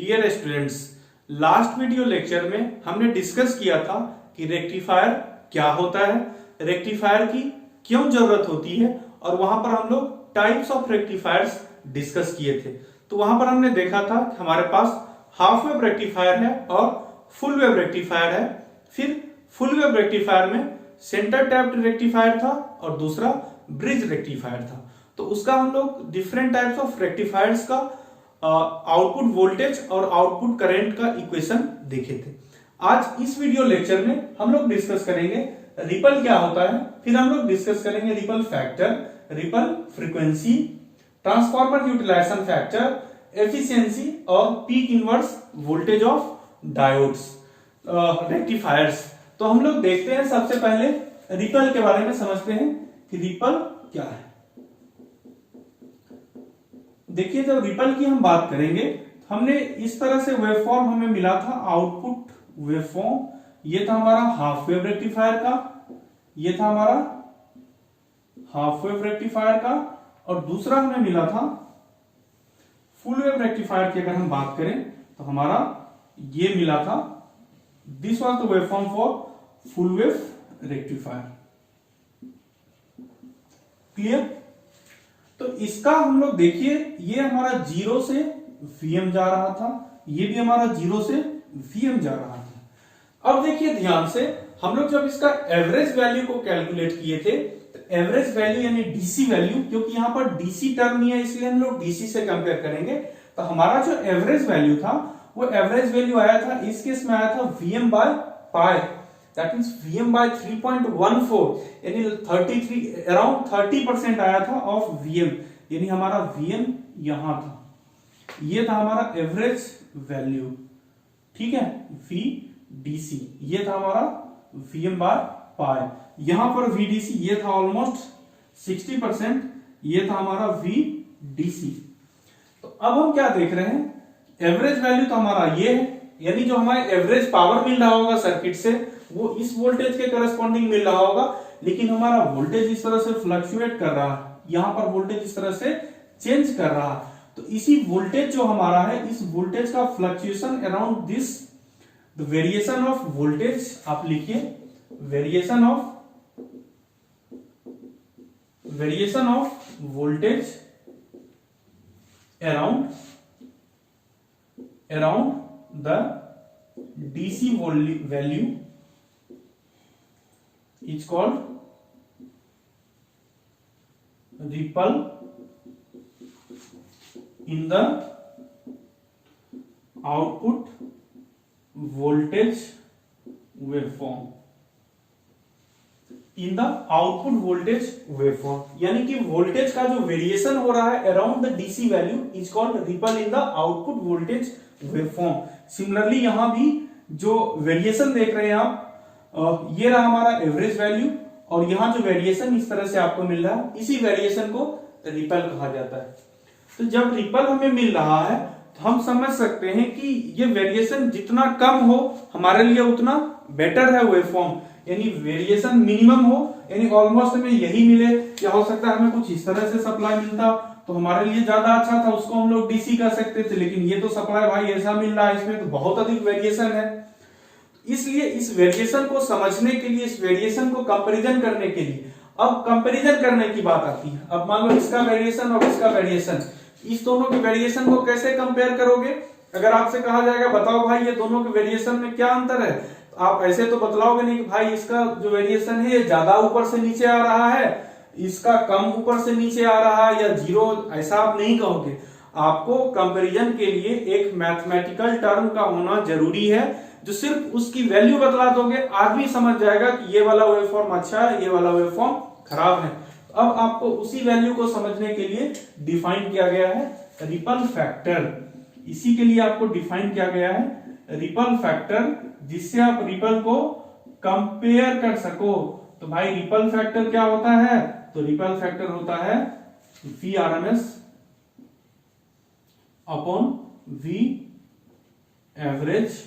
Dear students, last video lecture में हमने discuss किया था कि रेक्टिफायर क्या होता है, रेक्टिफायर की क्यों जरूरत होती है, और वहां पर हम लोग टाइप्स ऑफ रेक्टिफायर्स डिस्कस किए थे। तो वहां पर हमने देखा था कि हमारे पास हाफ वेव रेक्टिफायर है और फुल वेव रेक्टिफायर है। फिर फुल वेव रेक्टिफायर में सेंटर टैप्ड रेक्टिफायर था और दूसरा ब्रिज रेक्टिफायर था। तो उसका हम लोग डिफरेंट टाइप्स ऑफ रेक्टिफायर्स का आउटपुट वोल्टेज और आउटपुट करंट का इक्वेशन देखे थे। आज इस वीडियो लेक्चर में हम लोग डिस्कस करेंगे रिपल क्या होता है, फिर हम लोग डिस्कस करेंगे ripple factor, ripple frequency, transformer utilization factor, efficiency और peak inverse voltage of diodes rectifiers. तो हम लोग देखते हैं, सबसे पहले रिपल के बारे में समझते हैं कि रिपल क्या है। देखिए, जब रिपल की हम बात करेंगे तो हमने इस तरह से वेवफॉर्म हमें मिला था, आउटपुट वेवफॉर्म। ये था हमारा हाफ वेव रेक्टिफायर का, ये था हमारा हाफ वेव रेक्टिफायर का, और दूसरा हमें मिला था फुल वेव रेक्टिफायर की। अगर हम बात करें तो हमारा ये मिला था, this was the waveform for full wave rectifier. Clear? तो इसका हम लोग देखिए, ये हमारा 0 से Vm जा रहा था, ये भी हमारा 0 से Vm जा रहा था। अब देखिए ध्यान से, हम लोग जब इसका एवरेज वैल्यू को कैलकुलेट किए थे, तो एवरेज वैल्यू यानी डीसी वैल्यू, क्योंकि यहां पर डीसी टर्म नहीं है इसलिए हम लोग डीसी से कंपेयर करेंगे। तो हमारा जो एवरेज वैल्यू था, वो एवरेज वैल्यू आया था, इस केस में आया था Vm by pi, that means Vm by 3.14, यानी 33 अराउंड 30% आया था ऑफ Vm, यानी हमारा Vm यहां था। ये था हमारा एवरेज वैल्यू, ठीक है, VDC। ये था हमारा Vm बाय पाई। यहां पर VDC ये था ऑलमोस्ट 60%, ये था हमारा VDC। तो अब हम क्या देख रहे हैं, एवरेज वैल्यू तो हमारा ये है, यानी जो हमारे एवरेज पावर मिल रहा होगा सर्किट से वो इस वोल्टेज के करस्पॉन्डिंग मिल रहा होगा, लेकिन हमारा वोल्टेज इस तरह से फ्लक्चुएट कर रहा है, यहां पर वोल्टेज इस तरह से चेंज कर रहा है। तो इसी वोल्टेज जो हमारा है, इस वोल्टेज का fluctuation around this, the variation of voltage, आप लिखिए variation of voltage around the DC value is called ripple in the output voltage waveform, in the output voltage waveform, यानी कि वोल्टेज का जो वेरिएशन हो रहा है around the DC value is called ripple in the output voltage waveform. Similarly यहां भी जो वेरिएशन देख रहे हैं आप, ये रहा हमारा एवरेज वैल्यू, और यहां जो वेरिएशन इस तरह से आपको मिल रहा है, इसी वेरिएशन को रिपल कहा जाता है। तो जब रिपल हमें मिल रहा है तो हम समझ सकते हैं कि ये वेरिएशन जितना कम हो हमारे लिए उतना बेटर है वेवफॉर्म, यानी वेरिएशन मिनिमम हो, यानी ऑलमोस्ट हमें यही मिले, या हो सकता है हमें कुछ इस तरह से सप्लाई मिलता तो हमारे लिए ज्यादा अच्छा था, उसको हम लोग डीसी कर सकते थे, लेकिन ये तो सप्लाई भाई ऐसा मिल रहा है, इसमें तो बहुत अधिक वेरिएशन है। इसलिए इस वेरिएशन को समझने के लिए, इस वेरिएशन को कंपैरिजन करने के लिए, अब कंपैरिजन करने की बात आती है। अब मान लो इसका वेरिएशन और इसका वेरिएशन, इस दोनों के वेरिएशन को कैसे कंपेयर करोगे? अगर आपसे कहा जाएगा बताओ भाई ये दोनों के वेरिएशन में क्या अंतर है, तो आप ऐसे तो बतलाओगे नहीं कि भाई इसका जो वेरिएशन है ज्यादा ऊपर से नीचे आ रहा है, इसका कम ऊपर से नीचे आ रहा है, या जीरो, ऐसा आप नहीं कहोगे। आपको कंपैरिजन के लिए एक मैथमेटिकल टर्म का होना जरूरी है, जो सिर्फ उसकी वैल्यू बतला दोगे आदमी समझ जाएगा कि ये वाला वेवफॉर्म अच्छा है, ये वाला वेवफॉर्म खराब है। अब आपको उसी वैल्यू को समझने के लिए डिफाइन किया गया है रिपल फैक्टर। इसी के लिए आपको डिफाइन किया गया है रिपल फैक्टर, जिससे आप रिपल को कंपेयर कर सको। तो भाई रिपल फैक्टर क्या होता है? तो रिपल फैक्टर होता है Vrms upon V average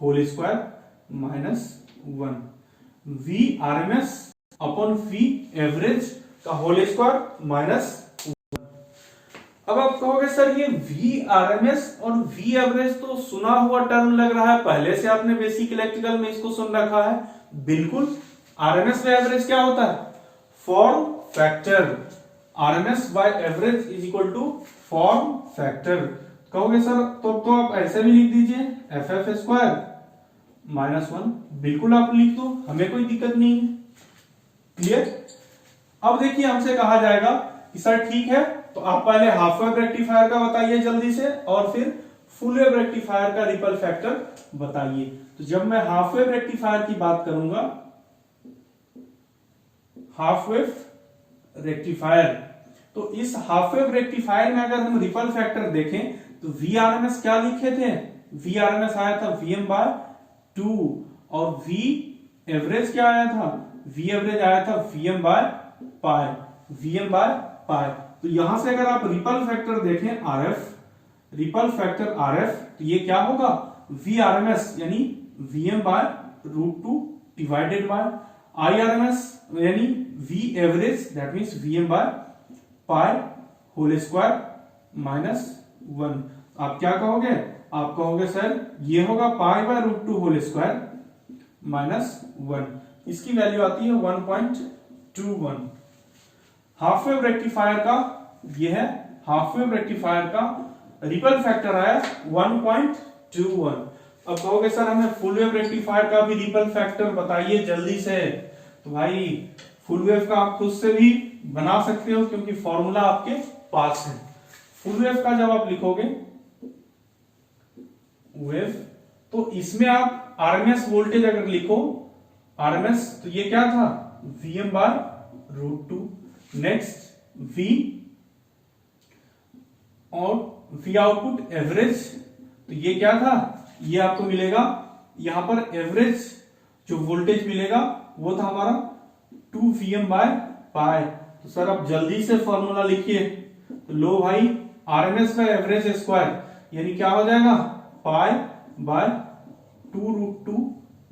whole square minus 1, Vrms upon V average का होल स्क्वायर माइनस 1। अब आप कहोगे सर ये Vrms और Veverage तो सुना हुआ टर्म लग रहा है, पहले से आपने बेसिक इलेक्ट्रिकल में इसको सुन रखा है। बिल्कुल, RMS बाय एवरेज क्या होता है? Form factor. RMS by average is equal to form factor. कहोगे सर तो आप ऐसे भी लिख दीजिए FF स्क्वायर -1। बिल्कुल आप लिख दो, हमें कोई दिक्कत नहीं है। क्लियर? अब देखिए हमसे कहा जाएगा कि सर ठीक है, तो आप पहले हाफ वेव रेक्टिफायर का बताइए जल्दी से, और फिर फुल वेव रेक्टिफायर का रिपल फैक्टर बताइए। तो जब मैं हाफ वेव रेक्टिफायर की बात करूंगा, हाफ वेव रेक्टिफायर, तो इस हाफ वेव रेक्टिफायर में अगर हम रिपल फैक्टर देखें तो Vrms क्या लिखे थे? Vrms आया था Vm/2 और V एवरेज क्या आया था? V एवरेज आया था Vm/π। तो यहां से अगर आप रिपल फैक्टर देखें RF, रिपल फैक्टर RF, तो ये क्या होगा? Vrms यानी Vm/√2 डिवाइडेड बाय Irms यानी V average that means Vm/π whole square -1। आप क्या कहोगे? आप कहोगे सर ये होगा π/√2 होल स्क्वायर -1। इसकी वैल्यू आती है 1.21। हाफ वेव रेक्टिफायर का ये है, हाफ वेव रेक्टिफायर का रिपल फैक्टर आया 1.21। अब कहोगे सर हमें फुल वेव रेक्टिफायर का भी रिपल फैक्टर बताइए जल्दी से। तो भाई फुल वेव का आप खुद से भी बना सकते हो क्योंकि फॉर्मूला आपके पास है। फुल वेव का जब आप लिखोगे वेव, तो इसमें आप RMS वोल्टेज अगर लिखो RMS, तो ये क्या था? Vm/√2। नेक्स्ट V और V आउटपुट एवरेज, तो ये क्या था? ये आपको मिलेगा यहां पर एवरेज जो वोल्टेज मिलेगा वो था हमारा 2Vm/π। तो सर आप जल्दी से फॉर्मूला लिखिए। तो लो भाई, RMS बाय एवरेज स्क्वायर यानी क्या हो जाएगा? π/2√2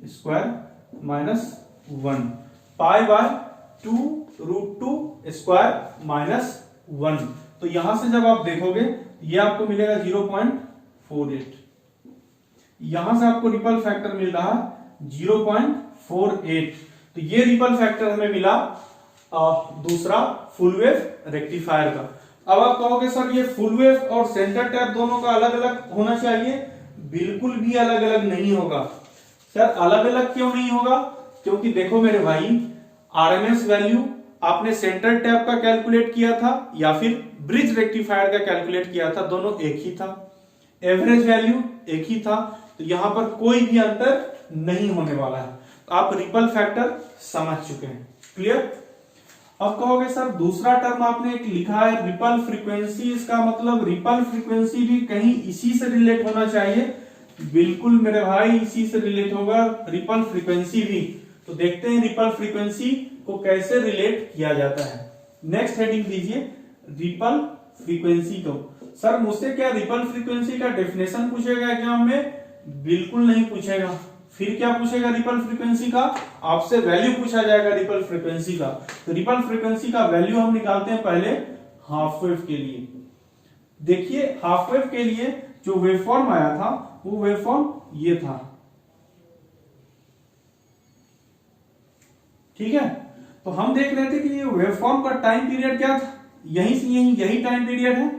स्क्वायर -1। π/2√2 स्क्वायर -1। तो यहां से जब आप देखोगे ये आपको मिलेगा 0.48। यहां से आपको रिपल फैक्टर मिल रहा है 0.48। तो ये रिपल फैक्टर हमें मिला दूसरा फुल वेव रेक्टिफायर का। अब आप कहोगे सर ये फुल वेव और सेंटर टैप दोनों का अलग अलग होना चाहिए। बिल्कुल भी अलग अलग नहीं होगा। सर अलग अलग क्यों नहीं होगा? क्योंकि देखो मेरे भाई, RMS वैल्यू आपने सेंटर टैप का कैलकुलेट किया था या फिर ब्रिज रेक्टिफायर का कैलकुलेट किया था, दोनों एक ही था। एवरेज वैल्यू एक ही था, तो यहां पर कोई भी अंतर नहीं होने वाला है। तो आप रिपल फैक्टर समझ चुके हैं। क्लियर? अब कहोगे सर दूसरा टर्म आपने एक लिखा है रिपल फ्रीक्वेंसी, इसका मतलब रिपल फ्रीक्वेंसी भी कहीं इसी से रिलेट होना चाहिए। बिल्कुल मेरे भाई, इसी से रिलेट होगा रिपल फ्रीक्वेंसी भी। तो देखते हैं रिपल फ्रीक्वेंसी को कैसे रिलेट किया जाता है। नेक्स्ट हेडिंग दीजिए रिपल फ्रीक्वेंसी को। सर मुझसे क्या रिपल फ्रीक्वेंसी का डेफिनेशन पूछेगा एग्जाम में? बिल्कुल नहीं पूछेगा। फिर क्या पूछेगा रिपल फ्रीक्वेंसी का? आपसे वैल्यू पूछा जाएगा रिपल फ्रीक्वेंसी का। तो रिपल फ्रीक्वेंसी का वैल्यू हम निकालते हैं पहले हाफ वेव के लिए। देखिए हाफ वेव के लिए जो वेवफॉर्म आया था वो वेवफॉर्म ये था। ठीक है, तो हम देख रहे थे कि ये वेवफॉर्म का टाइम पीरियड क्या था? यहीं से यही टाइम पीरियड है।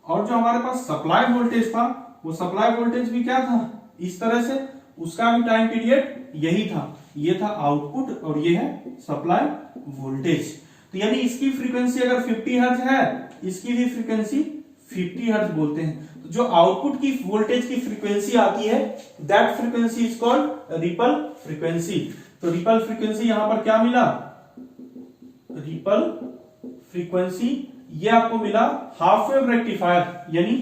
और जो हमारे पास सप्लाई वोल्टेज था वो सप्लाई वोल्टेज भी क्या था? इस तरह से, उसका भी टाइम पीरियड यही था। ये था आउटपुट और ये है सप्लाई वोल्टेज। तो यानी इसकी फ्रीक्वेंसी अगर 50 हर्ट्ज है, इसकी भी फ्रीक्वेंसी 50 हर्ट्ज बोलते हैं। तो जो आउटपुट की वोल्टेज की फ्रीक्वेंसी आती है that frequency is called ripple frequency. तो रिपल फ्रीक्वेंसी यहां पर क्या मिला? रिपल फ्रीक्वेंसी ये आपको मिला हाफ वेव रेक्टिफायर यानी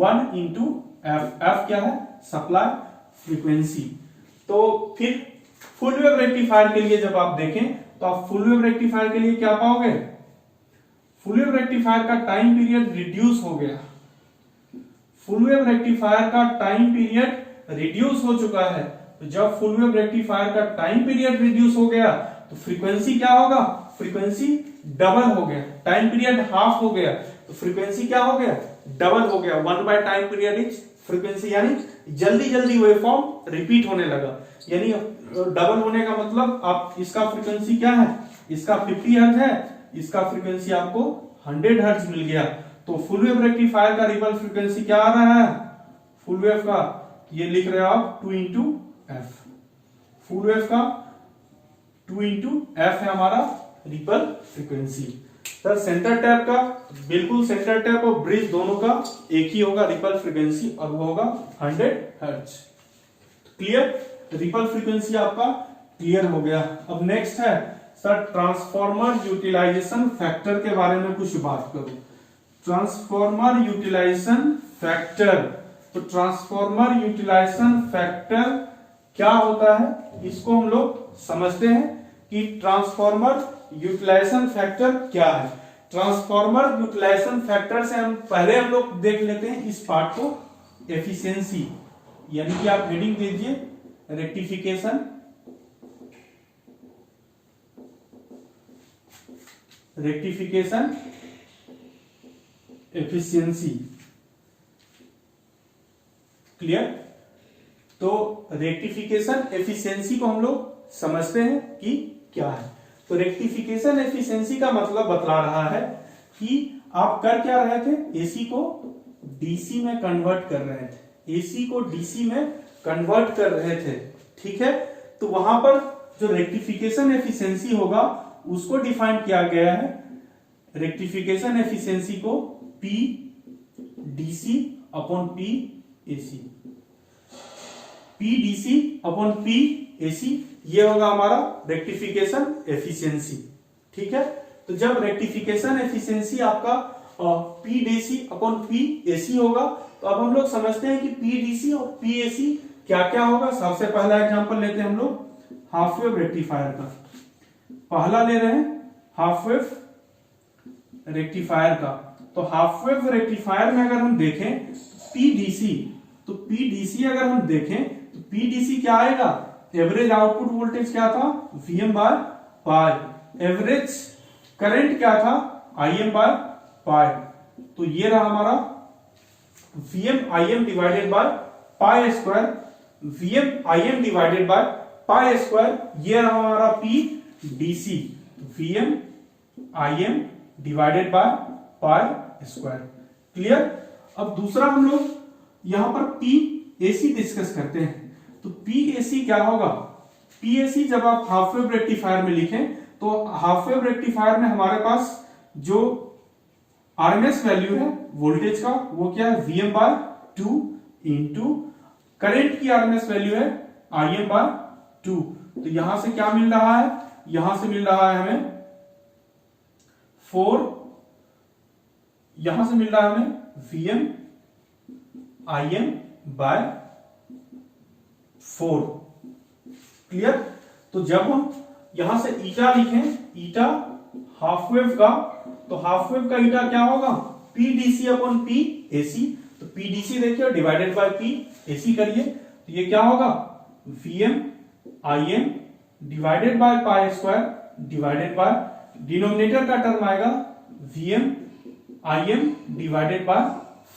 1 इंटू एफ। एफ क्या है? Supply frequency. तो फिर फुल वेव रेक्टिफायर के लिए जब आप देखें तो आप फुल वेव रेक्टिफायर के लिए क्या पाओगे? फुल वेव रेक्टिफायर का टाइम पीरियड रिड्यूस हो गया। फुल वेव रेक्टिफायर का टाइम पीरियड रिड्यूस हो चुका है। तो जब फुल वेव रेक्टिफायर का टाइम पीरियड रिड्यूस हो गया तो फ्रीक्वेंसी क्या होगा? फ्रीक्वेंसी डबल हो गया, टाइम पीरियड हाफ हो गया। तो फ्रीक्वेंसी क्या हो गया, डबल हो गया। 1 by time period is frequency, यानी जल्दी जल्दी वेवफॉर्म रिपीट होने लगा। यानी डबल होने का मतलब आप इसका फ्रीक्वेंसी क्या है, इसका 50 हर्ट्ज है, इसका फ्रीक्वेंसी आपको 100 हर्ट्ज मिल गया। तो फुल वेव रेक्टिफायर का रिपल फ्रीक्वेंसी क्या आ रहा है, फुल वेव का ये लिख रहे हो आप 2 इंटू एफ। फुल वेव का 2 इंटू एफ है हमारा ripple frequency. Sir centre tap का, बिल्कुल सेंटर टैप और ब्रिज दोनों का एक ही होगा रिपल फ्रीक्वेंसी, और वो होगा 100 हर्ट्ज। क्लियर, रिपल फ्रीक्वेंसी आपका क्लियर हो गया। अब नेक्स्ट है सर ट्रांसफॉर्मर यूटिलाइजेशन फैक्टर के बारे में कुछ बात करूं। ट्रांसफॉर्मर यूटिलाइजेशन फैक्टर, तो ट्रांसफॉर्मर यूटिलाइजेशन फैक्टर क्या होता है, इसको हम लोग समझते हैं कि ट्रांसफॉर्मर यूटिलाइजेशन फैक्टर क्या है। ट्रांसफॉर्मर यूटिलाइजेशन फैक्टर से हम लोग देख लेते हैं इस पार्ट को, एफिशिएंसी, यानी कि आप हेडिंग दीजिए रेक्टिफिकेशन, रेक्टिफिकेशन एफिशिएंसी। क्लियर, तो रेक्टिफिकेशन एफिशिएंसी को हम लोग समझते हैं कि क्या है। तो रेक्टिफिकेशन एफिशिएंसी का मतलब बतला रहा है कि आप कर क्या रहे थे, एसी को डीसी में कन्वर्ट कर रहे थे, एसी को डीसी में कन्वर्ट कर रहे थे, ठीक है। तो वहां पर जो रेक्टिफिकेशन एफिशिएंसी होगा उसको डिफाइन किया गया है, रेक्टिफिकेशन एफिशिएंसी को P DC upon P AC, P DC upon P AC, ये होगा हमारा रेक्टिफिकेशन एफिशिएंसी, ठीक है। तो जब रेक्टिफिकेशन एफिशिएंसी आपका P DC upon P AC होगा, तो अब हम लोग समझते हैं कि पी डीसी और पी एसी क्या क्या होगा। सबसे पहला एग्जांपल लेते हैं हम लोग हाफ वेव रेक्टिफायर का, पहला ले रहे हैं हाफ वेव रेक्टिफायर का। तो हाफ वेव रेक्टिफायर में अगर हम देखें पीडीसी, तो पीडीसी अगर हम देखें तो पीडीसी क्या आएगा, एवरेज आउटपुट वोल्टेज क्या था, VM by pi, average current क्या था, आईएम बाय पाई। तो ये रहा हमारा VM IM divided by pi square, VM IM divided by pi square, ये रहा हमारा P DC, VM IM divided by pi square. Clear. अब दूसरा हम लोग यहां पर पी एसी डिस्कस करते हैं। तो पी एसी क्या होगा, पी एसी जब आप हाफ वेव रेक्टिफायर में लिखें तो हाफ वेव रेक्टिफायर में हमारे पास जो आरएमएस वैल्यू है वोल्टेज का वो क्या है, वीएम बाय 2 इंटू करंट की आरएमएस वैल्यू है आईएम बाय 2। तो यहां से क्या मिल रहा है, यहां से मिल रहा है हमें 4, यहां से मिल रहा है हमें वीएम आईएम बाय 4। क्लियर। तो जब हम यहां से ईटा लिखें, ईटा हाफ वेव का, तो हाफ वेव का ईटा क्या होगा, P DC upon P AC. तो पी डीसी देखिए डिवाइडेड बाय पी एसी करिए, तो ये क्या होगा, VM IM divided by pi square divided by, denominator का टर्म आएगा वीएम आईएम डिवाइडेड बाय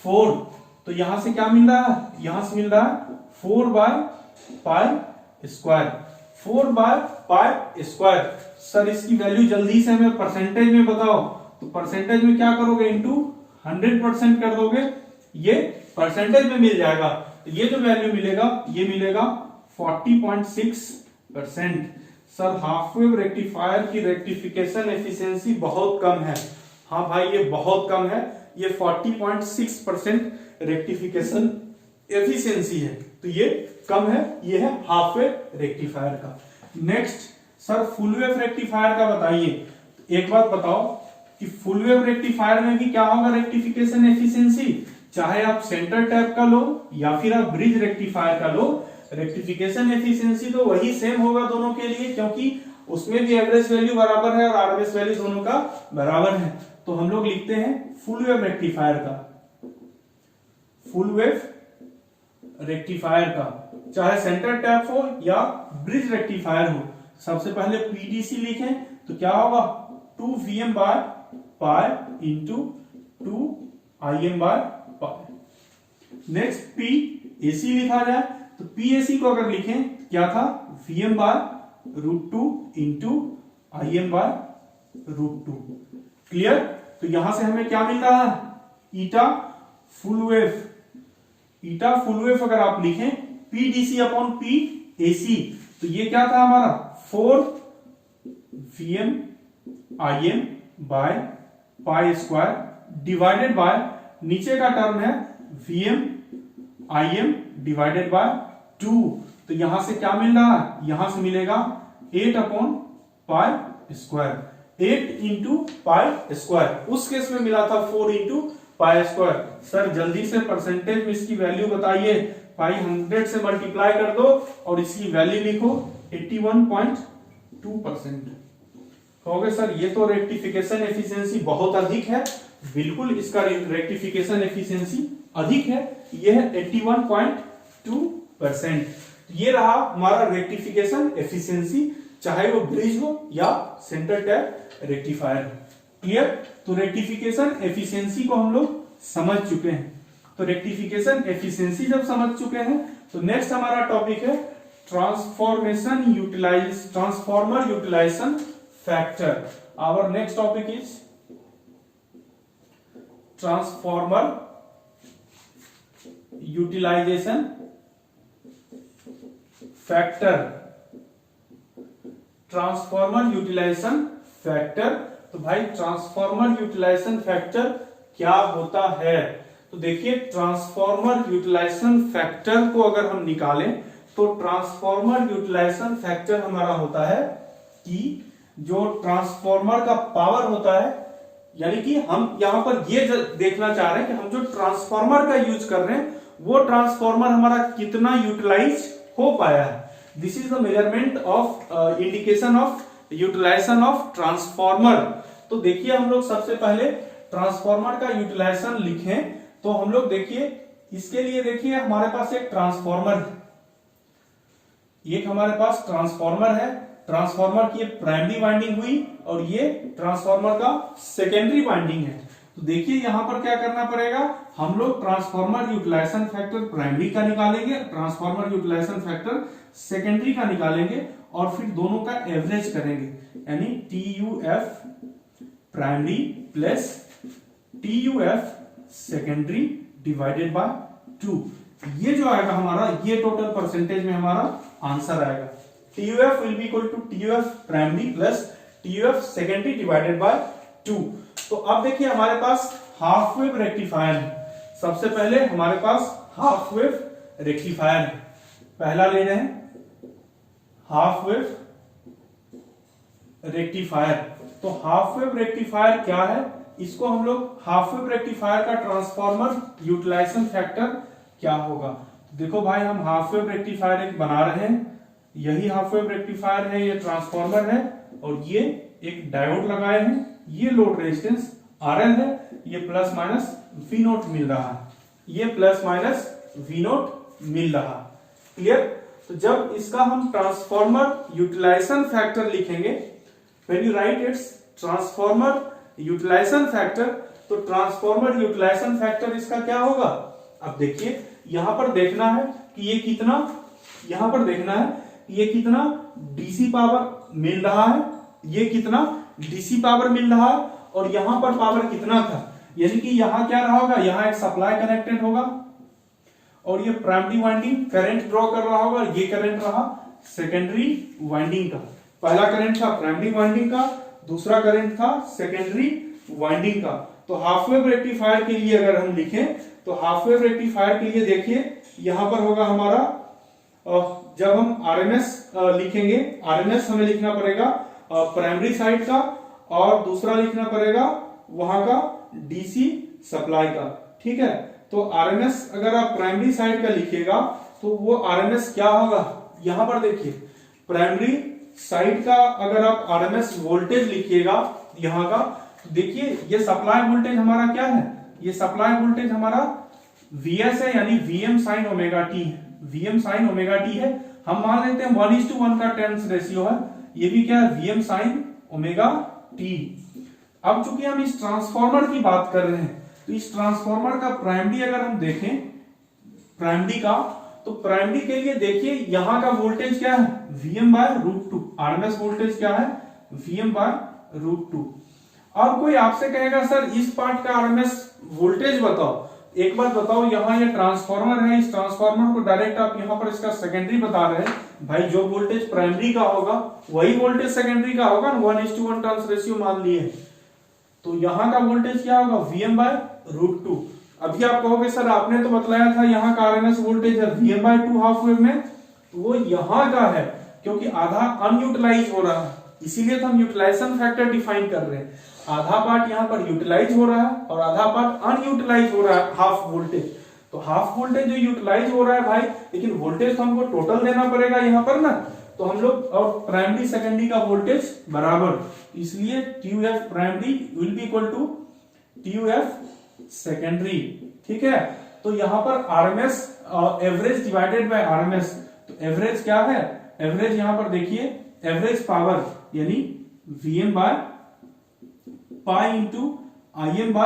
4। तो यहां से क्या मिल रहा है, यहां से मिल रहा है 4 bye pi square, 4 bye pi square. Sir इसकी वैल्यू जल्दी से हमें परसेंटेज में बताओ, तो परसेंटेज में क्या करोगे, इंटू 100% कर दोगे, ये परसेंटेज में मिल जाएगा। तो ये जो वैल्यू मिलेगा ये मिलेगा 40.6%। सर हाफ वेव रेक्टिफायर की रेक्टिफिकेशन एफिशिएंसी बहुत कम है। हाँ भाई ये बहुत कम है, ये 40.6% रेक्टिफिकेशन एफिशिएंसी है, तो ये कम है, ये है हाफ वेव रेक्टिफायर का। Next sir full wave rectifier का बताइए। एक बात बताओ कि फुल वेव रेक्टिफायर में भी क्या होगा रेक्टिफिकेशन एफिशिएंसी, चाहे आप सेंटर टैप का लो या फिर आप ब्रिज रेक्टिफायर का लो, रेक्टिफिकेशन एफिशिएंसी तो वही सेम होगा दोनों के लिए, क्योंकि उसमें भी एवरेज वैल्यू बराबर है और आरएमएस वैल्यू दोनों का बराबर है। तो हम लोग लिखते हैं फुल वेव रेक्टिफायर का, फुल वेव रेक्टिफायर का, चाहे सेंटर टैप हो या ब्रिज रेक्टिफायर हो। सबसे पहले पीडीसी लिखें तो क्या होगा, 2 VM by pi into 2 Im pi. Next P AC लिखा जाए तो पी एसी को अगर लिखें क्या था, Vm/√2 इंटू Im/√2। क्लियर। तो यहां से हमें क्या मिल रहा है, ईटा फुल वेव अगर आप लिखें P DC upon P AC, तो ये क्या था हमारा 4 Vm Im bye pi square divided bye नीचे का टर्म है Vm Im डिवाइडेड बाय 2। तो यहां से क्या मिल रहा है, यहां से मिलेगा 8 upon pi square, 8 into pi square. उस केस में मिला था 4 इंटू पाई स्क्वायर। सर जल्दी से परसेंटेज में इसकी वैल्यू बताइए, पाई 100 से मल्टीप्लाई कर दो और इसकी वैल्यू लिखो 81.2%। कहोगे सर ये तो रेक्टिफिकेशन एफिशिएंसी बहुत अधिक है। बिल्कुल इसका रेक्टिफिकेशन एफिशिएंसी अधिक है, यह है 81.2%। ये रहा हमारा रेक्टिफिकेशन एफिशिएंसी, चाहे वो ब्रिज हो या सेंटर टैप रेक्टिफायर हो। क्लियर। तो रेक्टिफिकेशन एफिशिएंसी को हम लोग समझ चुके हैं। तो रेक्टिफिकेशन एफिशिएंसी जब समझ चुके हैं तो नेक्स्ट हमारा टॉपिक है transformer utilization factor. Our next topic is transformer utilization factor. Transformer utilization factor. तो भाई ट्रांसफॉर्मर यूटिलाइजेशन फैक्टर क्या होता है, तो देखिए ट्रांसफॉर्मर यूटिलाइजेशन फैक्टर को अगर हम निकालें तो ट्रांसफॉर्मर यूटिलाइजेशन फैक्टर हमारा होता है कि जो ट्रांसफॉर्मर का पावर होता है, यानी कि हम यहां पर ये देखना चाह रहे हैं कि हम जो ट्रांसफॉर्मर का यूज कर रहे हैं वो ट्रांसफॉर्मर हमारा कितना यूटिलाइज हो पाया है। This is the measurement of indication of utilization of transformer. तो देखिए हम लोग सबसे पहले ट्रांसफॉर्मर का यूटिलाइजेशन लिखें तो हम लोग देखिए इसके लिए देखिए हमारे पास एक ट्रांसफॉर्मर है, एक हमारे पास ट्रांसफॉर्मर है। ट्रांसफॉर्मर की प्राइमरी वाइंडिंग हुई और ये ट्रांसफॉर्मर का सेकेंडरी वाइंडिंग है। तो देखिए यहां पर क्या करना पड़ेगा, हम लोग ट्रांसफॉर्मर यूटिलाइजेशन फैक्टर प्राइमरी का निकालेंगे, ट्रांसफॉर्मर यूटिलाइजेशन फैक्टर सेकेंडरी का निकालेंगे और फिर दोनों का एवरेज करेंगे, यानी TUF primary plus TUF secondary divided by 2। ये जो आएगा हमारा, ये टोटल परसेंटेज में हमारा आंसर आएगा। TUF will be equal to TUF primary plus TUF secondary divided by 2। तो अब देखिए हमारे पास हाफ वेव रेक्टिफायर है। सबसे पहले हमारे पास हाफ वेव रेक्टिफायर है, पहला ले रहे हैं हाफ वेव रेक्टिफायर। तो हाफ वेव रेक्टिफायर क्या है, इसको हम लोग हाफ वेव रेक्टिफायर का ट्रांसफॉर्मर यूटिलाइजेशन फैक्टर क्या होगा। देखो भाई हम हाफ वेव रेक्टिफायर एक बना रहे हैं, यही हाफ वेव रेक्टिफायर है, ये ट्रांसफॉर्मर है और ये एक डायोड लगाए हैं, ये लोड रेजिस्टेंस RL है, ये प्लस माइनस V नोट मिल रहा है, ये प्लस माइनस V नोट मिल रहा। क्लियर। तो जब इसका हम ट्रांसफॉर्मर यूटिलाइजेशन फैक्टर लिखेंगे, when you write its transformer utilization factor, तो ट्रांसफॉर्मर यूटिलाइजेशन फैक्टर इसका क्या होगा। अब देखिए यहां पर देखना है कि ये कितना, यहां पर देखना है कि ये कितना डीसी पावर मिल रहा है, ये कितना डीसी पावर मिल रहा है और यहां पर पावर कितना था, यानी कि यहां क्या रहा होगा, यहां एक सप्लाई कनेक्टेड होगा और ये प्राइमरी वाइंडिंग करंट ड्रॉ कर रहा होगा, ये करंट रहा सेकेंडरी वाइंडिंग का। पहला करंट था प्राइमरी वाइंडिंग का, दूसरा करंट था सेकेंडरी वाइंडिंग का। तो हाफ वेव रेक्टिफायर के लिए अगर हम लिखें तो हाफ वेव रेक्टिफायर के लिए देखिए यहां पर होगा हमारा, जब हम RMS लिखेंगे, RMS हमें लिखना पड़ेगा प्राइमरी साइड का और दूसरा लिखना पड़ेगा वहां का DC सप्लाई का। ठीक है। तो RMS अगर आप प्राइमरी साइड का लिखिएगा तो वो RMS क्या होगा, यहां पर देखिए प्राइमरी साइड का अगर आप RMS वोल्टेज लिखिएगा यहां का, तो देखिए ये सप्लाई वोल्टेज हमारा क्या है, ये सप्लाई वोल्टेज हमारा Vs है, यानी Vm sin ओमेगा t है, Vm sin ओमेगा t है। हम मान लेते हैं 1:1 का टर्न्स रेशियो है, ये भी क्या है Vm sin ओमेगा t। अब चूंकि हम इस ट्रांसफॉर्मर की बात कर रहे हैं तो इस ट्रांसफॉर्मर का प्राइमरी अगर हम देखें, प्राइमरी का, तो प्राइमरी के लिए देखिए यहां का वोल्टेज क्या है, Vm/√2। आरएमएस वोल्टेज क्या है, Vm/√2। अब कोई आपसे कहेगा सर इस पार्ट का आरएमएस वोल्टेज बताओ। एक बात बताओ, यहाँ ये ट्रांसफॉर्मर है, इस ट्रांसफॉर्मर को डायरेक्ट आप यहाँ पर इसका सेकेंडरी बता रहे हैं। भाई जो वोल्टेज प्राइमरी का होगा वही वोल्टेज सेकेंडरी का होगा, 1:1 टर्न्स रेशियो मान लिए। तो यहाँ का वोल्टेज क्या होगा, Vm/√2। अभी आप कहोगे सर आपने तो बतलाया था यहाँ का आरएमएस वोल्टेज है Vm/2 हाफ वेव में, तो वो यहाँ का है क्योंकि आधा अनयूटिलाइज हो रहा है, इसीलिए तो हम यूटिलाइजेशन फैक्टर डिफाइन कर रहे हैं। आधा पार्ट यहाँ पर यूटिलाइज हो रहा है और आधा पार्ट अनयूटिलाइज हो रहा है, हाफ वोल्टेज। तो हाफ वोल्टेज जो यूटिलाइज हो रहा है भाई, लेकिन वोल्टेज तो हमको टोटल देना पड़ेगा यहाँ पर ना, तो हम लोग और प्राइमरी सेकेंडरी का वोल्टेज बराबर, इसलिए TUF primary will be equal to TUF secondary. ठीक है, तो यहाँ पर RMS average divided by RMS, तो एवरेज क्या है, एवरेज यहाँ पर देखिए एवरेज पावर यानी Vm/π into Im/π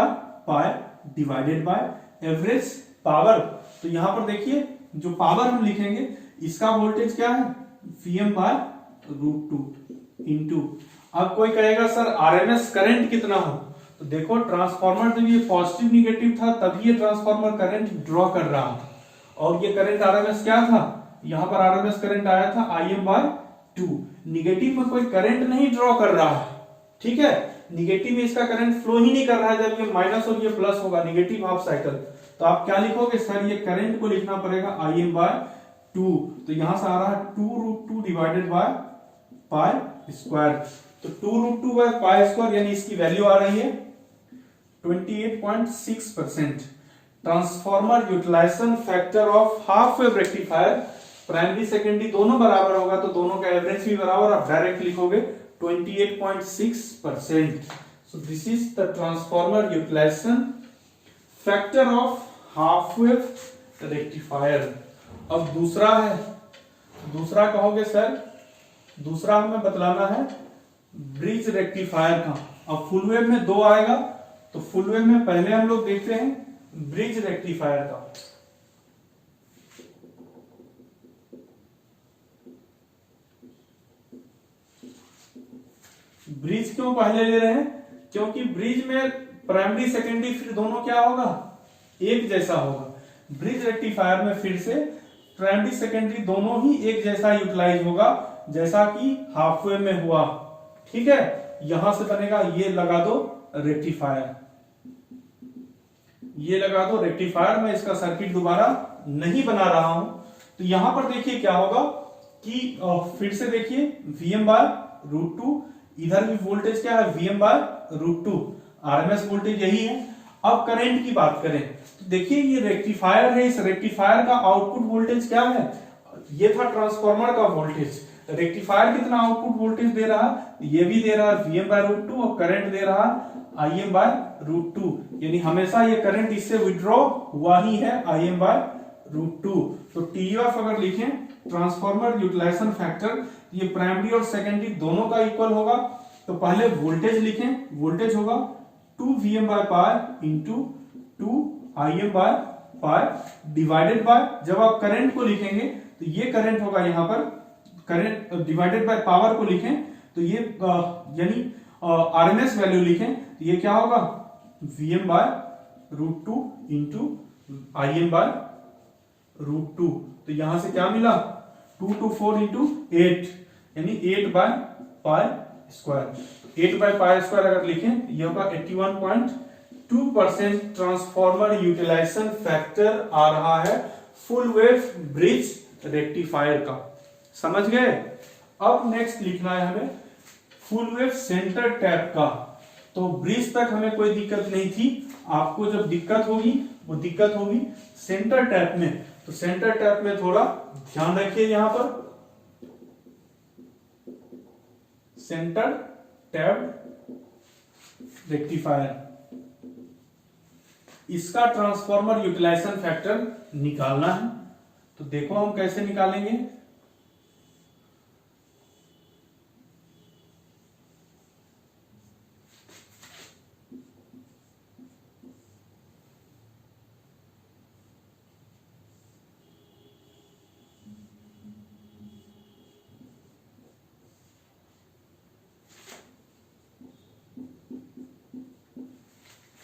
divided by average power. तो यहां पर देखिए जो पावर हम लिखेंगे इसका वोल्टेज क्या है, Vm/√2 इंटू, अब कोई कहेगा सर आरएमएस करंट कितना हो, तो देखो ट्रांसफॉर्मर जब ये पॉजिटिव निगेटिव था तभी ये ट्रांसफॉर्मर करंट ड्रॉ कर रहा था, और ये करंट आरएमएस क्या था, यहां पर आरएमएस करंट आया था Im/2। निगेटिव में कोई करंट नहीं ड्रॉ कर रहा है, ठीक है, निगेटिव में इसका करंट फ्लो ही नहीं कर रहा है, जब ये माइनस और ये प्लस होगा, निगेटिव हाफ साइकिल। तो आप क्या लिखोगे सर, ये करंट को लिखना पड़ेगा Im/2, तो यहां से आ रहा है 2√2 डिवाइडेड बाय पाई स्क्वायर, तो 2√2 बाय पाई स्क्वायर यानी इसकी वैल्यू आ रही है 28.6%। Transformer utilization factor of half wave rectifier, primary secondary दोनों बराबर होगा तो दोनों का एवरेज भी बराबर, आप डायरेक्ट लिखोगे 28.6%। So this is the transformer utilization factor of half wave rectifier। अब दूसरा है, दूसरा कहोगे सर, दूसरा हमें बतलाना है ब्रिज रेक्टिफायर का। अब फुल वेव में दो आएगा, तो फुल वेव में पहले हम लोग देखते हैं ब्रिज रेक्टिफायर का। ब्रिज क्यों पहले ले रहे हैं, क्योंकि ब्रिज में प्राइमरी सेकेंडरी फिर दोनों क्या होगा, एक जैसा होगा। ब्रिज रेक्टिफायर में फिर से प्राइमरी सेकेंडरी दोनों ही एक जैसा यूटिलाइज होगा, जैसा कि हाफ वेव में हुआ। ठीक है, यहां से बनेगा, ये लगा दो रेक्टिफायर, ये लगा दो रेक्टिफायर। मैं इसका सर्किट दोबारा नहीं बना रहा हूं। तो यहां पर देखिए क्या होगा कि फिर से देखिए Vm/√2, इधर भी वोल्टेज क्या है Vm/√2, आरएमएस वोल्टेज यही है। अब करंट की बात करें तो देखिए ये रेक्टिफायर है, इस रेक्टिफायर का आउटपुट वोल्टेज क्या है, ये था ट्रांसफॉर्मर का वोल्टेज। रेक्टिफायर कितना आउटपुट वोल्टेज दे रहा है, ये भी दे रहा है Vm/√2 और करंट दे रहा है Im/√2, यानी हमेशा ये करंट इससे विड्रॉ हुआ ही है Im/√2। तो TUF अगर लिखें ट्रांसफॉर्मर यूटिलाइजेशन फैक्टर, ये प्राइमरी और सेकेंडरी दोनों का इक्वल होगा। तो पहले वोल्टेज लिखें, वोल्टेज होगा 2Vm/π into 2Im/π divided by, जब आप करंट को लिखेंगे तो ये करंट होगा, यहां पर करंट डिवाइडेड बाय पावर को लिखें तो ये यानी आरएमएस वैल्यू लिखें तो ये क्या होगा Vm/√2 इंटू Im/√2। तो यहां से क्या मिला 2 to 4 इंटू 8 यानी 8/π²। 8/π² अगर लिखें ये होगा 81.2% ट्रांसफॉर्मर यूटिलाइजेशन फैक्टर आ रहा है फुल वेव ब्रिज रेक्टिफायर का। समझ गए। अब नेक्स्ट लिखना है हमें फुल वेव सेंटर टैप का। तो ब्रिज तक हमें कोई दिक्कत नहीं थी, आपको जब दिक्कत होगी वो दिक्कत होगी सेंटर टैप में। तो सेंटर टैप में थोड़ा ध्यान रखिए, यहां पर सेंटर टैप रेक्टिफायर, इसका ट्रांसफॉर्मर यूटिलाइजेशन फैक्टर निकालना है। तो देखो हम कैसे निकालेंगे।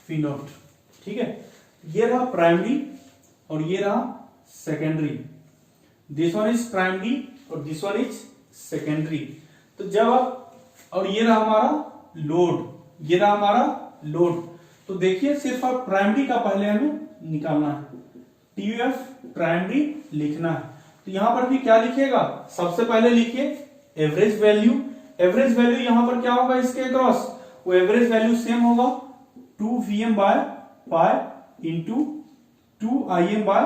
V not. ठीक है, ये रहा प्राइमरी और ये रहा secondary. This one is primary और दिस वन इज सेकेंडरी। तो जब आप, और ये रहा हमारा लोड, ये रहा हमारा लोड। तो देखिए सिर्फ आप प्राइमरी का पहले हमें निकालना है, TUF प्राइमरी लिखना है। तो यहां पर भी क्या लिखिएगा, सबसे पहले लिखिए एवरेज वैल्यू। एवरेज वैल्यू यहां पर क्या होगा इसके अक्रॉस, वो एवरेज वैल्यू सेम होगा 2Vm by pi into 2Im by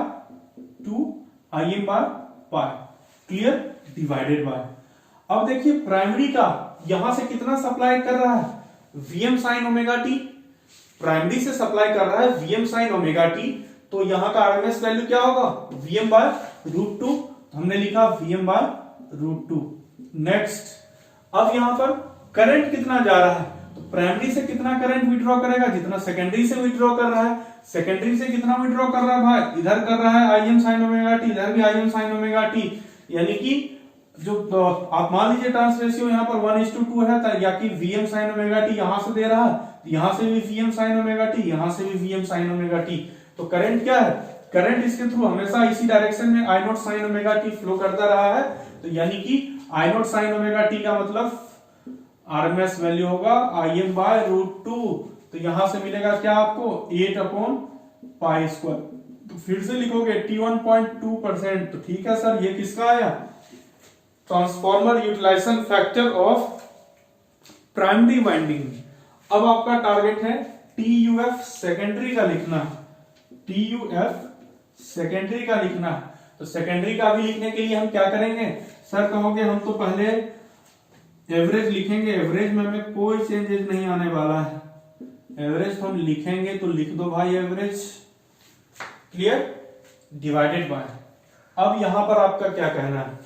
pi, clear, divided by. अब देखिए प्राइमरी का यहां से कितना सप्लाई कर रहा है, Vm sin omega T. Primary से सप्लाई कर रहा है Vm sin ओमेगा टी, तो यहां का आरएमएस वैल्यू क्या होगा, Vm बाय रूट टू। हमने लिखा Vm by root two. Next, अब यहां पर करंट कितना जा रहा है, तो प्राइमरी से कितना करंट विड्रॉ करेगा, जितना सेकेंडरी से विड्रॉ कर रहा है। सेकेंडरी से कितना विड्रॉ कर रहा है भाई, इधर कर रहा है Im sin ओमेगा टी, इधर भी Im sin ओमेगा टी। यानी कि जो आप मान लीजिए ट्रांस रेशियो यहाँ पर 1:2 है, या कि Vm sin ओमेगा टी यहां से दे रहा है, यहां से भी Vm sin ओमेगा टी, यहां से भी Vm sin ओमेगा टी। तो करंट क्या है, करंट इसके थ्रू हमेशा इसी डायरेक्शन में I not sin omega T flow करता रहा है। तो यानी कि I not sin omega T का मतलब आरएमएस वैल्यू होगा Im बाय रूट टू। तो यहां से मिलेगा क्या आपको 8/पाई²। तो फिर से लिखोगे T1.2%। तो ठीक है सर, ये किसका आया, transformer utilization factor of primary winding. अब आपका टारगेट है TUF सेकेंडरी का लिखना, TUF सेकेंडरी का लिखना। तो सेकेंडरी का भी लिखने के लिए हम क्या करेंगे, सर कहोगे हम तो पहले एवरेज लिखेंगे, एवरेज में हमें कोई चेंजेस नहीं आने वाला है। एवरेज हम लिखेंगे तो लिख दो भाई एवरेज, क्लियर, डिवाइडेड बाय। अब यहां पर आपका क्या कहना है,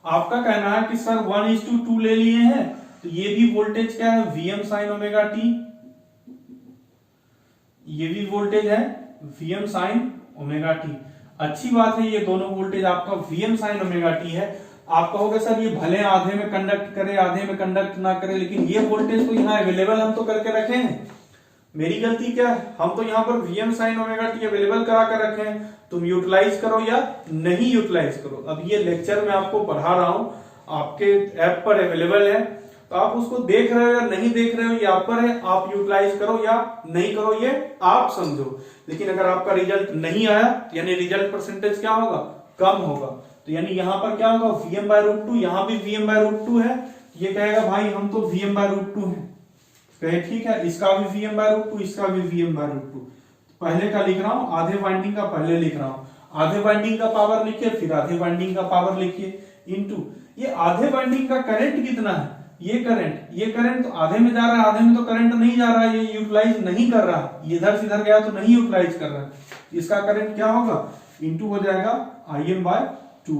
आपका कहना है कि सर 1:2 ले लिए हैं, तो ये भी वोल्टेज क्या है, Vm sin ओमेगा टी। ये भी वोल्टेज है Vm sin ओमेगा टी। अच्छी बात है, ये दोनों वोल्टेज आपका Vm sin ओमेगा टी है। आप कहोगे सर ये भले आधे में कंडक्ट करे आधे में कंडक्ट ना करे, लेकिन ये वोल्टेज तो यहाँ अवेलेबल हम तो करके रखे हैं। मेरी गलती क्या है, हम तो यहाँ पर Vm sin omega T available करा कर रखे हैं, तुम यूटिलाइज करो या नहीं यूटिलाइज करो। अब ये लेक्चर मैं आपको पढ़ा रहा हूँ, आपके ऐप पर अवेलेबल है, तो आप उसको देख रहे हो या नहीं देख रहे हो ये आप पर है, आप यूटिलाइज करो या नहीं करो ये आप समझो। लेकिन अगर आपका रिजल्ट नहीं आया, यानी रिजल्ट परसेंटेज क्या होगा, कम होगा। तो यानी यहाँ पर क्या होगा, Vm बाय रूट टू, यहाँ भी Vm बाय रूट टू है। ये कहेगा भाई हम तो Vm बाय रूट टू है, कहे ठीक है, इसका भी Vm बाय रूट टू, इसका भी Vm बाय रूट टू। पहले का लिख रहा हूं, आधे वाइंडिंग का पहले लिख रहा हूं, आधे वाइंडिंग का पावर लिखिए, फिर आधे वाइंडिंग का पावर लिखिए, इनटू ये आधे वाइंडिंग का करंट कितना है, ये करंट तो आधे में जा रहा है, आधे में तो करंट नहीं जा रहा है, ये यूटिलाइज नहीं कर रहा, ये इधर से इधर गया तो नहीं यूटिलाइज कर रहा है। इसका करंट क्या होगा, इनटू हो जाएगा Im बाय 2,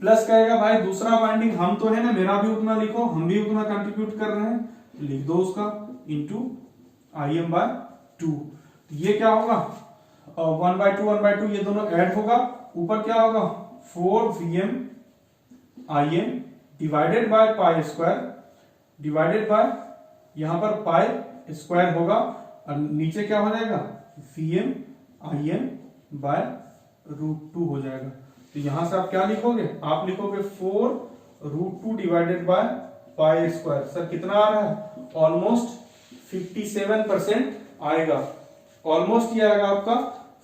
प्लस कहेगा भाई दूसरा वाइंडिंग हम तो है ना, मेरा भी उतना लिखो, हम भी उतना कंट्रीब्यूट कर रहे हैं, लिख दो उसका इंटू Im बाय 2। ये क्या होगा 1/2 ये दोनों ऐड होगा, ऊपर क्या होगा 4Vm Im divided by pi, divided by यहां पर पाई² होगा, और नीचे क्या हो जाएगा Vm Im बाय रूट 2 हो जाएगा। तो यहां से आप क्या लिखोगे, आप लिखोगे 4√2 डिवाइडेड बाय पाई²। सर कितना आ रहा है, ऑलमोस्ट 57% आएगा, ऑलमोस्ट ये आएगा आपका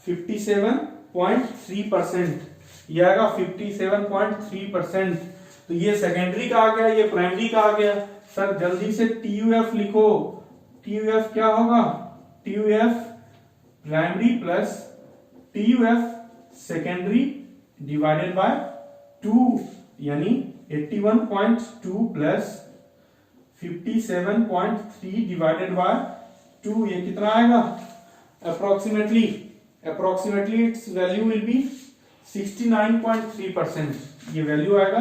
57.3%, ये आएगा 57.3%। तो ये सेकेंडरी का आ गया, ये प्राइमरी का आ गया। सर जल्दी से TUF लिखो, TUF क्या होगा, TUF primary plus TUF secondary divided by 2, यानी 81.2 प्लस 57.3 डिवाइडेड बाय 2, ये कितना आएगा, approximately it's value will be 69.3%, ये वैल्यू आएगा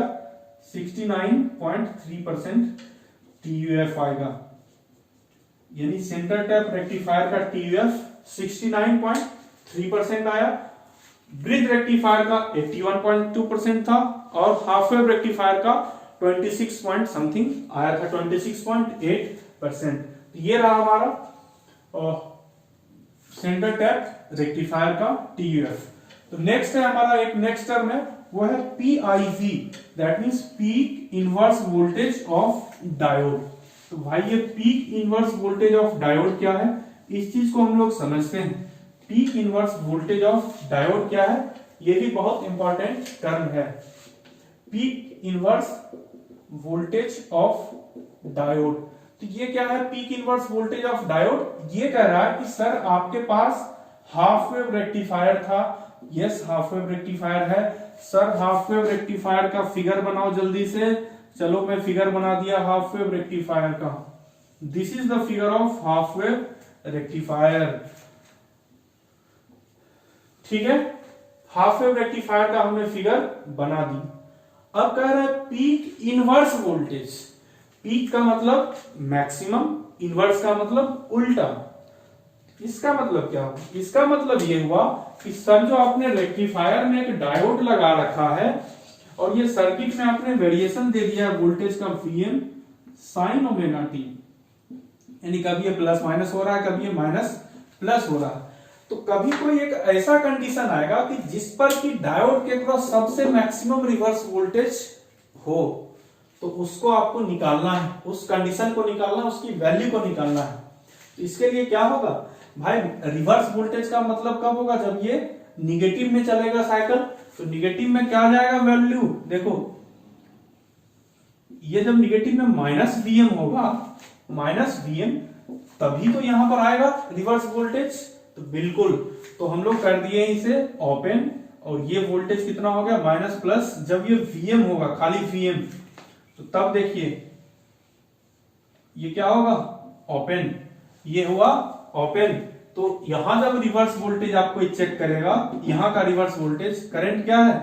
69.3% TUF आएगा। यानी सेंटर टैप रेक्टिफायर का TUF 69.3% आया, ब्रिज रेक्टिफायर का 81.2% था, और हाफ वेव रेक्टिफायर का 26 पॉइंट समथिंग आया था, 26.8%। ये रहा हमारा सेंटर टैप रेक्टिफायर का TUF। तो नेक्स्ट है हमारा, एक नेक्स्ट टर्म है वो है PIV, that means peak inverse voltage of diode. तो भाई ये peak inverse voltage of diode क्या है, इस चीज को हम लोग समझते हैं। Peak inverse voltage of diode क्या है, ये भी बहुत इंपॉर्टेंट टर्म है। Peak inverse voltage of diode, तो ये क्या है peak inverse voltage of diode? ये कह रहा है कि सर आपके पास हाफ वेव रेक्टिफायर था। यस, हाफ वेव रेक्टिफायर है। सर हाफ वेव रेक्टिफायर का फिगर बनाओ जल्दी से। चलो मैं फिगर बना दिया हाफ वेव रेक्टिफायर का। This is the figure of half wave rectifier. ठीक है, हाफ वेव रेक्टिफायर का हमने फिगर बना दी। अब कह रहा है पीक इनवर्स वोल्टेज। पीक का मतलब मैक्सिमम, इनवर्स का मतलब उल्टा। इसका मतलब क्या हुआ? इसका मतलब ये हुआ कि सर जो आपने रेक्टिफायर में एक डायोड लगा रखा है और ये सर्किट में आपने वेरिएशन दे दिया है वोल्टेज का Vm sin ओमेगा टी, यानी कभी ये प्लस माइनस हो रहा है, कभी ये माइनस प्लस हो रहा है। तो कभी कोई एक ऐसा कंडीशन आएगा कि जिस पर कि डायोड के क्रॉस सबसे मैक्सिमम रिवर्स वोल्टेज हो, तो उसको आपको निकालना है, उस कंडीशन को निकालना है, उसकी वैल्यू को निकालना है। तो इसके लिए क्या होगा भाई, रिवर्स वोल्टेज का मतलब कब होगा? जब ये निगेटिव में चलेगा साइकिल। तो निगेटिव में क्या आ जाएगा वैल्यू, देखो ये जब निगेटिव में -Vm होगा, -Vm, तभी तो यहां पर आएगा रिवर्स वोल्टेज। तो बिल्कुल, तो हम लोग कर दिए इसे ओपन, और ये वोल्टेज कितना हो गया माइनस प्लस। जब ये Vm होगा, खाली Vm, तो तब देखिए ये क्या होगा ओपन, ये हुआ ओपन। तो यहां जब रिवर्स वोल्टेज आपको चेक करेगा, यहां का रिवर्स वोल्टेज करंट क्या है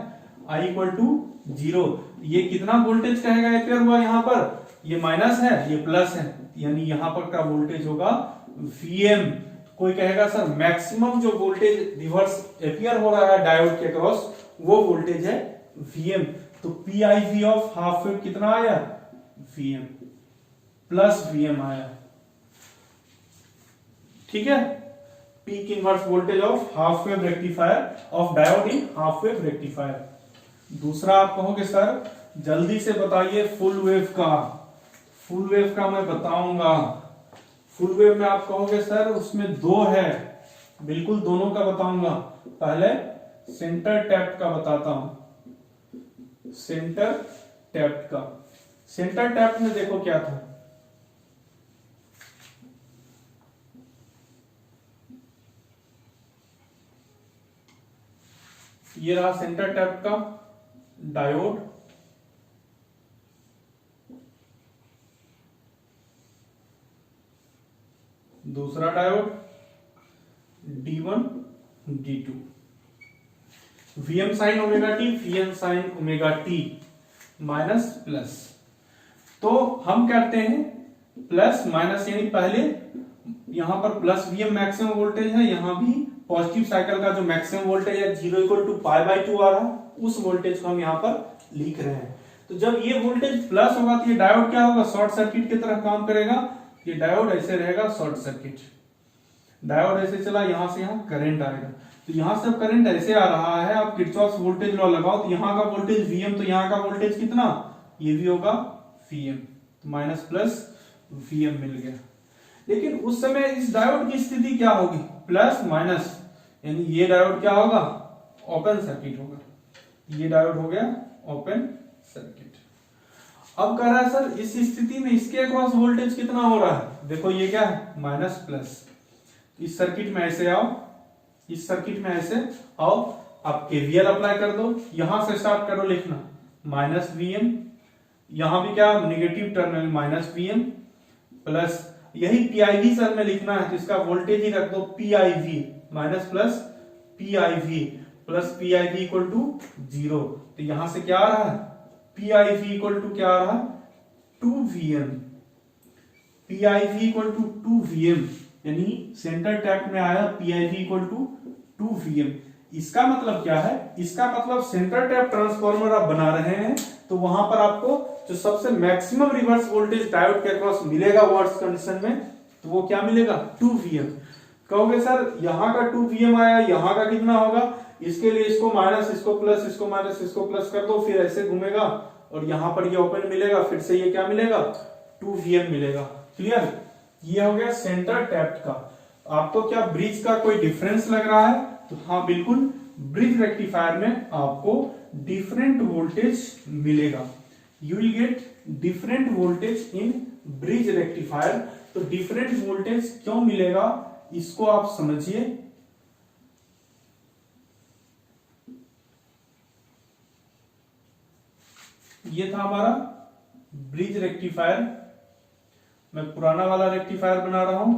I = 0। ये कितना वोल्टेज कहेगा एम्पियर हुआ, यहां पर ये माइनस है, ये प्लस है, यानी यहां पर का वोल्टेज होगा Vm। कोई कहेगा सर मैक्सिमम जो वोल्टेज रिवर्स एपियर हो रहा है डायोड के क्रॉस, वो वोल्टेज है Vm। तो PIV ऑफ हाफ वेव कितना आया, Vm प्लस Vm आया। ठीक है, peak inverse voltage of half wave rectifier of diode in half wave rectifier. दूसरा आप कहोगे सर जल्दी से बताइए फुल वेव का। फुल वेव का मैं बताऊंगा। फुल वेव में आप कहोगे सर उसमें दो है, बिल्कुल दोनों का बताऊंगा। पहले सेंटर टैप्ड का बताता हूं। सेंटर टैप्ड का, सेंटर टैप्ड में देखो क्या था, ये रहा सेंटर टैप का डायोड, दूसरा diode D1 D2, Vm sin omega T, Vm sin omega T minus plus. तो हम कहते हैं प्लस माइनस, यानी पहले यहां पर प्लस Vm मैक्सिमम वोल्टेज है, यहां भी पॉजिटिव साइकिल का जो मैक्सिमम वोल्टेज है 0 = π/2 आ रहा है, उस वोल्टेज को हम यहां पर लिख रहे हैं। तो जब ये वोल्टेज प्लस होगा तो ये डायोड क्या होगा, शॉर्ट सर्किट की तरह काम करेगा। ये डायोड ऐसे रहेगा शॉर्ट सर्किट, डायोड ऐसे चला, यहां से यहां करंट आएगा। तो यहां से करंट ऐसे आ रहा है, आप किरचॉफ वोल्टेज लॉ लगाओ, तो यहां का वोल्टेज Vm, तो यहां का वोल्टेज कितना, ये भी होगा Vm, तो माइनस प्लस Vm मिल गया। लेकिन उस समय इस डायोड की स्थिति क्या होगी, प्लस माइनस, यानी ये डायोड क्या होगा, ओपन सर्किट होगा। ये डायोड हो गया ओपन सर्किट। अब कह रहा है सर इस स्थिति में इसके अक्रॉस वोल्टेज कितना हो रहा है, देखो ये क्या है माइनस प्लस। इस सर्किट में ऐसे आओ, इस सर्किट में ऐसे आओ, आप KVL अप्लाई कर दो, यहां से स्टार्ट करो लिखना माइनस Vm, यहां भी क्या negative terminal minus Vm plus, यही PIV सर में लिखना है, तो इसका वोल्टेज ही रख दो PIV, minus plus PIV plus PIV = 0। तो यहां से क्या आ रहा है, PIV क्या आ रहा है 2Vm, PIV = 2Vm, यानी सेंटर टैप में आया PIV = 2Vm। इसका मतलब क्या है, इसका मतलब सेंटर टैप ट्रांसफार्मर आप बना रहे हैं, तो वहां पर आपको जो सबसे मैक्सिमम रिवर्स वोल्टेज डायोड के अक्रॉस मिलेगा वर्स्ट कंडीशन में, तो वो क्या मिलेगा 2Vm। कहोगे सर यहाँ का 2Vm आया, यहाँ का कितना होगा, इसके लिए इसको माइनस, इसको प्लस, इसको माइनस, इसको प्लस कर दो, फिर ऐसे घूमेगा और यहाँ पर ये ओपन मिलेगा, फिर से ये क्या मिलेगा, 2Vm मिलेगा। क्लियर? ये हो गया सेंटर टैप्ड का। आपको क्या ब्रिज का कोई डिफरेंस लग रहा है? तो हाँ बिल्कुल, ब्रिज रेक्टिफायर में आपको डिफरेंट वोल्टेज मिलेगा। You will get different voltage in bridge rectifier. तो डिफरेंट वोल्टेज क्यों मिलेगा इसको आप समझिए। ये था हमारा ब्रिज रेक्टिफायर। मैं पुराना वाला रेक्टिफायर बना रहा हूं।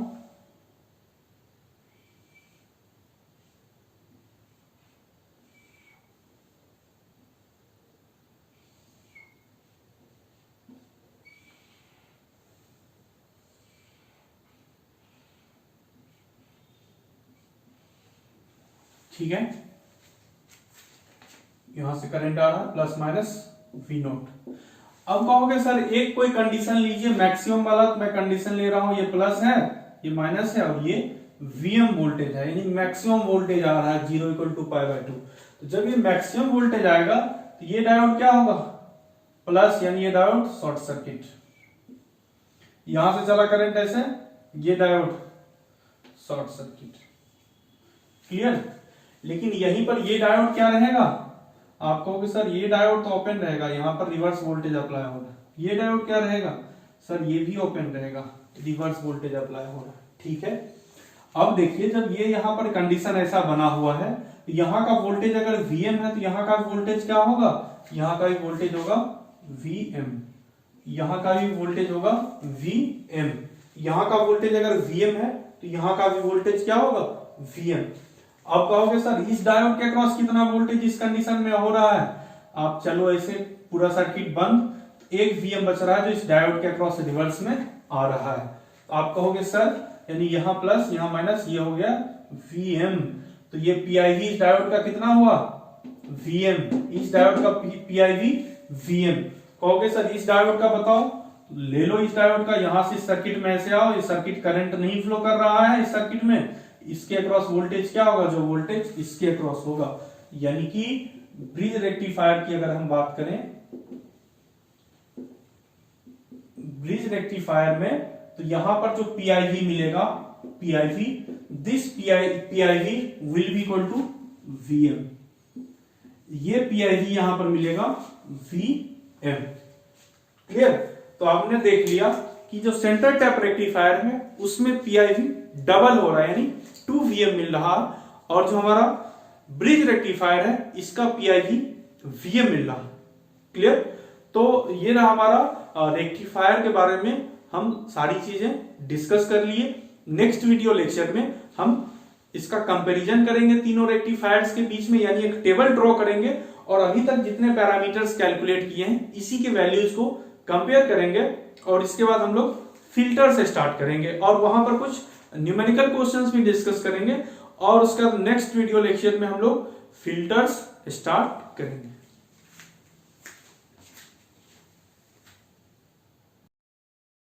ठीक है, यहां से करंट आ रहा है प्लस माइनस वी नोट। अब कहोगे सर एक कोई कंडीशन लीजिए मैक्सिमम वाला, तो मैं कंडीशन ले रहा हूं, ये प्लस है, ये माइनस है और ये Vm वोल्टेज है, यानी मैक्सिमम वोल्टेज आ रहा है 0 = π/2। तो जब ये मैक्सिमम वोल्टेज आएगा तो ये डायोड क्या होगा, प्लस, यानी ये डायोड शॉर्ट सर्किट। यहां से चला करंट ऐसे, ये डायोड शॉर्ट सर्किट। क्लियर? लेकिन यहीं पर ये डायोड क्या रहेगा, आप कहोगे सर ये डायोड तो ओपन रहेगा, यहां पर रिवर्स वोल्टेज अप्लाई होगा। ये डायोड क्या रहेगा, सर ये भी ओपन रहेगा, रिवर्स वोल्टेज अप्लाई होगा। ठीक है, अब देखिए जब ये यहां पर कंडीशन ऐसा बना हुआ है, यहां का वोल्टेज अगर Vm है तो यहां का वोल्टेज क्या होगा, यहां का भी वोल्टेज होगा Vm, यहां का भी वोल्टेज होगा Vm। यहां का वोल्टेज अगर Vm है तो यहां का भी वोल्टेज क्या होगा, Vm। अब कहोगे सर इस डायोड के अक्रॉस कितना वोल्टेज इस कंडीशन में हो रहा है, आप चलो ऐसे पूरा सर्किट बंद, एक Vm बच रहा है जो इस डायोड के अक्रॉस रिवर्स में आ रहा है। तो आप कहोगे सर यानी यहां प्लस यहां माइनस, ये हो गया Vm। तो ये PIV इस डायोड का कितना हुआ, Vm, इस डायोड का PIV Vm। कहोगे सर इस डायोड का बताओ, ले लो इस डायोड का, यहां से सर्किट में ऐसे आओ, ये सर्किट करंट नहीं फ्लो कर रहा है इस सर्किट में, इसके अक्रॉस वोल्टेज क्या होगा, जो वोल्टेज इसके अक्रॉस होगा। यानी कि ब्रिज रेक्टिफायर की अगर हम बात करें, ब्रिज रेक्टिफायर में तो यहां पर जो PIV मिलेगा, PIV, this PIV will be equal to Vm। ये PIV यहां पर मिलेगा Vm। क्लियर? तो आपने देख लिया कि जो सेंटर टैप रेक्टिफायर है उसमें PIV डबल हो रहा है, यानी 2Vm मिल रहा है, और जो हमारा ब्रिज रेक्टिफायर है इसका PIV Vm मिल रहा है। क्लियर? तो ये रहा हमारा रेक्टिफायर के बारे में हम सारी चीजें डिस्कस कर लिए। नेक्स्ट वीडियो लेक्चर में हम इसका कंपैरिजन करेंगे तीनों रेक्टिफायर्स के बीच में, यानी एक टेबल ड्रॉ करेंगे और अभी तक जितने पैरामीटर्स कैलकुलेट किए हैं इसी के वैल्यूज को कंपेयर करेंगे, और इसके बाद हम लोग फिल्टर से स्टार्ट करेंगे और वहां पर कुछ न्यूमेरिकल क्वेश्चंस भी डिस्कस करेंगे, और उसका नेक्स्ट वीडियो लेक्चर में हम लोग फिल्टर्स स्टार्ट करेंगे।